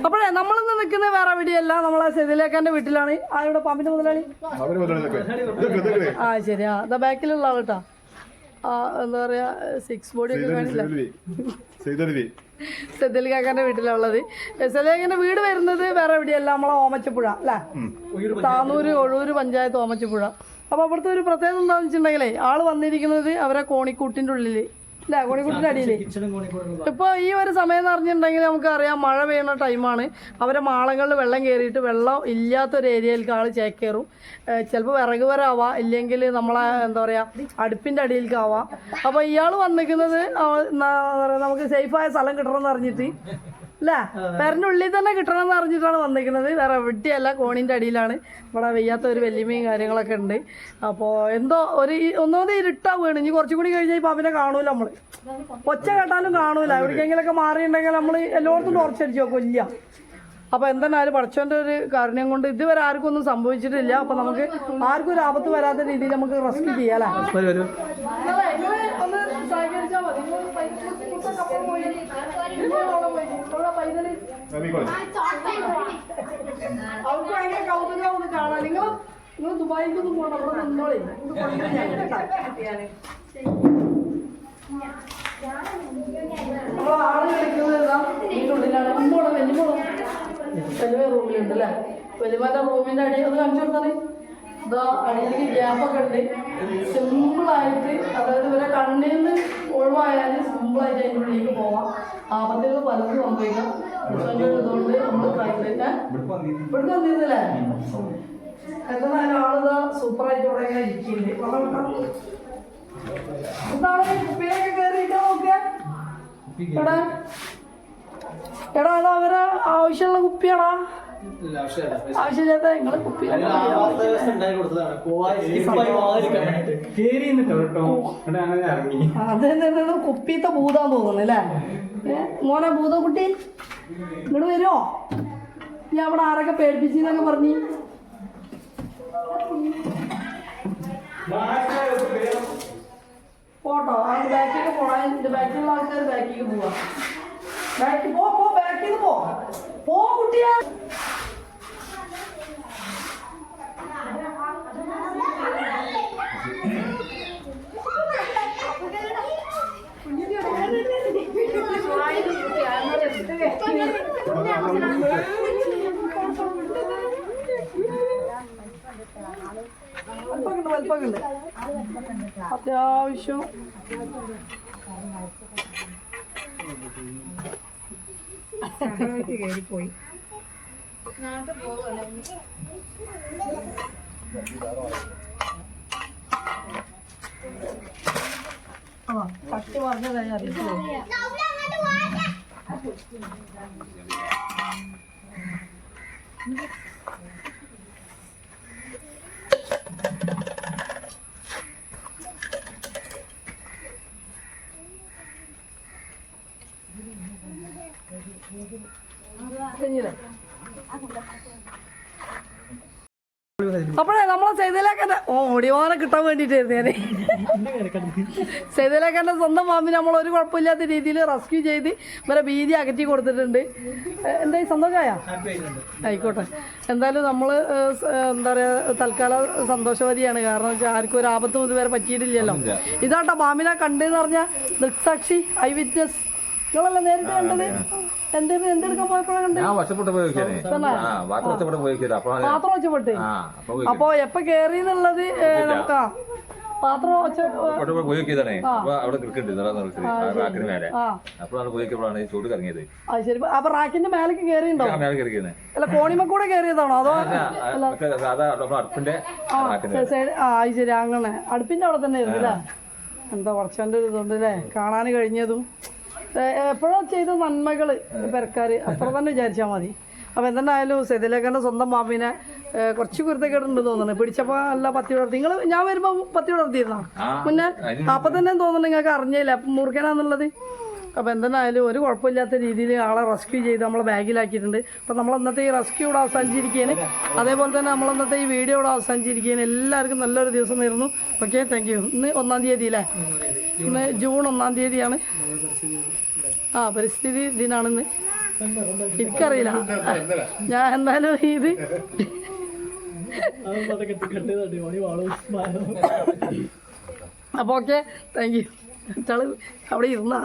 അപ്പോഴേ നമ്മളിന്ന് നിൽക്കുന്നത് വേറെ എവിടെയല്ല, നമ്മളെ സെതിലേക്കാന്റെ വീട്ടിലാണ്. ആരുടെ പാമ്പിന്റെ മുതലാളി? ആ ശരി. ആ ബാക്കിലുള്ള ആളാ. എന്താ പറയാ, 6 ബോഡി ഒക്കെ കാണില്ല. സെതിലേക്കാന്റെ വീട്ടിലുള്ളത്. സെതിലേക്കാന്റെ വീട് വരുന്നത് വേറെ എവിടെയല്ല, നമ്മളെ ഓമച്ചപ്പുഴ അല്ലേ, താനൂര് ഒഴൂര് പഞ്ചായത്ത് ഓമച്ചപ്പുഴ. അപ്പോൾ അവിടുത്തെ ഒരു പ്രത്യേകത എന്താണെന്ന് വെച്ചിട്ടുണ്ടെങ്കിലേ, ആള് വന്നിരിക്കുന്നത് അവരെ കോണിക്കൂട്ടിൻ്റെ ഉള്ളിൽ അല്ലേ, കോണിക്കൂട്ടിൻ്റെ അടിയിൽ. ഇപ്പോൾ ഈ ഒരു സമയം എന്ന് പറഞ്ഞിട്ടുണ്ടെങ്കിൽ നമുക്കറിയാം മഴ പെയ്യുന്ന ടൈമാണ്. അവരെ മാളങ്ങളിൽ വെള്ളം കയറിയിട്ട് വെള്ളം ഇല്ലാത്തൊരു ഏരിയയിലേക്ക് ആൾ ചേക്കേറും. ചിലപ്പോൾ വിറക് വരാവാം, ഇല്ലെങ്കിൽ നമ്മളെ എന്താ പറയുക അടുപ്പിൻ്റെ അടിയിലേക്കാവാം. അപ്പോൾ ഇയാൾ വന്നിരിക്കുന്നത് എന്താ പറയുക, നമുക്ക് സേഫായ സ്ഥലം കിട്ടണമെന്ന് അറിഞ്ഞിട്ട് അല്ലേ, പേരൻ്റെ ഉള്ളിൽ തന്നെ കിട്ടണമെന്ന് അറിഞ്ഞിട്ടാണ് വന്നിരിക്കുന്നത്. വേറെ എവിടെയല്ല, കോണിൻ്റെ അടിയിലാണ്. ഇവിടെ വെയ്യാത്ത ഒരു വെല്ലുമയും കാര്യങ്ങളൊക്കെ ഉണ്ട്. അപ്പോൾ എന്തോ ഒന്നാമത് ഇരുട്ടാവുകയാണ്. ഇനി കുറച്ചും കൂടി കഴിഞ്ഞാൽ ഈ പാമ്പിനെ കാണൂല, നമ്മൾ ഒച്ച കേട്ടാലും കാണൂല. എവിടേക്കെങ്കിലൊക്കെ മാറിയിട്ടുണ്ടെങ്കിൽ നമ്മൾ എല്ലായിടത്തും ടോർച്ചടിച്ച് നോക്കും, ഇല്ല. അപ്പോൾ എന്തായാലും പഠിച്ചവൻ്റെ ഒരു കാര്യം കൊണ്ട് ഇതുവരെ ആർക്കും ഒന്നും സംഭവിച്ചിട്ടില്ല. അപ്പോൾ നമുക്ക് ആർക്കും ഒരു ആപത്ത് വരാത്ത രീതിയിൽ നമുക്ക് റെസ്ക്യൂ ചെയ്യാം അല്ലേ. ഒന്ന് സഹകരിച്ചാൽ മതി. അവർക്ക് ഭയങ്കര കൗതുകമാവുന്ന കാണാൻ. നിങ്ങൾ ദുബായിക്കൊന്നും പോകണം, അവിടെ നിന്നോളേ. ആള് കളിക്കുന്നത് ഇതിനുള്ളിലാണ്. മുമ്പോളം വലിയ റൂമിലുണ്ട് അല്ലേ, വലിയമാരുടെ റൂമിൻ്റെ അടി അത് കാണിച്ചു കൊടുത്താൽ ഇതാ അടിയിലേക്ക് ഗ്യാപ്പൊക്കെ ഉണ്ട്. സിമ്പിളായിട്ട്, അതായത് ഇവരെ കണ്ണിൽ നിന്ന് ഒഴിവായാൽ സിമ്പിളായിട്ട് അതിൻ്റെ ഉള്ളിലേക്ക് പോവാം. ആപത്തുകൾ പലതും സംഭവിക്കാം. ഇതുകൊണ്ട് നമ്മൾ ഇവിടെ വന്നിരുന്നില്ലേ. എന്തായാലും ആളിതാ സൂപ്പറായിട്ട് ഇവിടെ ഇങ്ങനെ ഇരിക്കുന്നുണ്ട്. എന്താണ് കുപ്പിയിലേക്ക് കയറിയിട്ട് നോക്കിയാ എടാ, അത് അവരെ ആവശ്യമുള്ള കുപ്പിയാടാ. ആവശ്യമില്ലാത്ത നിങ്ങള് കുപ്പി അതെന്താണ് കുപ്പിത്തെ ഭൂതാന്ന് തോന്നുന്നു അല്ലേ. മോനെ ഭൂത കുട്ടി ഇങ്ങോട്ട് വരുമോ? ഞാൻ അവിടെ ആരൊക്കെ പേടിപ്പിച്ചെന്നൊക്കെ പറഞ്ഞു. പോട്ടോ, അത് ബാക്കിലേക്ക് പോണാ. എന്റെ ബാക്കിലുള്ള ആൾക്കാർ ബാക്കിലേക്ക് പോവാ. ബാക്കി പോ, ബാക്കിൽ പോ കുട്ടിയാ. വലുപ്പമുണ്ട് അത്യാവശ്യം. കയറിപ്പോയി. ആ തട്ടി പറഞ്ഞതായി അറിയിച്ചു. അപ്പോഴേ നമ്മളെ സെയ്തലേക്കൻ്റെ ഓടിവാനെ കിട്ടാൻ വേണ്ടിയിട്ടായിരുന്നു ഞാൻ. സെയ്തലേക്കൻ്റെ സ്വന്തം പാമ്പിന് നമ്മൾ ഒരു കുഴപ്പമില്ലാത്ത രീതിയിൽ റെസ്ക്യൂ ചെയ്ത് ഇവരെ ഭീതി അകറ്റി കൊടുത്തിട്ടുണ്ട്. എന്താ സന്തോഷമായ? ആയിക്കോട്ടെ. എന്തായാലും നമ്മൾ എന്താ പറയുക, തൽക്കാലം സന്തോഷവതിയാണ്. കാരണം വെച്ചാൽ ആർക്കും ഒരു ആപത്തും ഇതുവരെ പറ്റിയിട്ടില്ലല്ലോ. ഇതാട്ടോ പാമ്പിനെ കണ്ടെന്ന് പറഞ്ഞാൽ ദൃക്സാക്ഷി, ഐ വിറ്റ്നസ്. നിങ്ങളല്ല നേരിട്ട് കണ്ടത്? എന്തെടുക്കാൻ പോയപ്പോഴാണ് പാത്രം ഒച്ചപ്പെട്ട്. അപ്പൊ എപ്പോ കേറി എന്നുള്ളത് നമുക്ക് പാത്രം ശരി. അപ്പൊ റാക്കിന്റെ മേലേക്ക് കയറിയുണ്ടോ? അല്ല കോണിമ കൂടെ കയറിയതാണോ അതോ? ശരി, അങ്ങനെ അടുപ്പിന്റെ അവിടെ തന്നെ ആയിരുന്നു അല്ലേ. എന്താ കുറച്ചൻ്റെ ഒരു ഇതുണ്ട് അല്ലേ, കാണാൻ കഴിഞ്ഞതും. എപ്പോഴും ചെയ്ത നന്മകൾ പെരക്കാർ അത്ര തന്നെ വിചാരിച്ചാൽ മതി. അപ്പോൾ എന്തായാലും സെതിലേക്കൻ്റെ സ്വന്തം പാമ്പിനെ കുറച്ച് കുരുത്തക്കേടുണ്ട് തോന്നുന്നു. പിടിച്ചപ്പോൾ അല്ല പത്തി വളർത്തി. ഞാൻ വരുമ്പോൾ പത്തി വളർത്തിയിരുന്നോ മുന്നേ? അപ്പം തന്നെ തോന്നുന്നു നിങ്ങൾക്ക് അറിഞ്ഞില്ല മുറുക്കനാന്നുള്ളത്. അപ്പോൾ എന്തായാലും ഒരു കുഴപ്പമില്ലാത്ത രീതിയിൽ ആളെ റെസ്ക്യൂ ചെയ്ത് നമ്മളെ ബാഗിലാക്കിയിട്ടുണ്ട്. അപ്പോൾ നമ്മൾ ഇന്നത്തെ ഈ റെസ്ക്യൂ ഇവിടെ അവസാനിച്ചിരിക്കുകയാണ്. അതേപോലെ തന്നെ നമ്മൾ ഇന്നത്തെ ഈ വീഡിയോ ഇവിടെ അവസാനിച്ചിരിക്കുകയാണ്. എല്ലാവർക്കും നല്ലൊരു ദിവസം നേരുന്നു. Okay, thank you. ഇന്ന് 1-ാം തീയതി അല്ലേ? ഇന്ന് ജൂൺ 1-ാം തീയതിയാണ്. പരിസ്ഥിതി ദിനാണിന്ന്. എനിക്കറിയില്ല. ഞാൻ എന്തായാലും ഇത് അപ്പോൾ ഓക്കെ, താങ്ക് യു. അവിടെ ഇരുന്നാ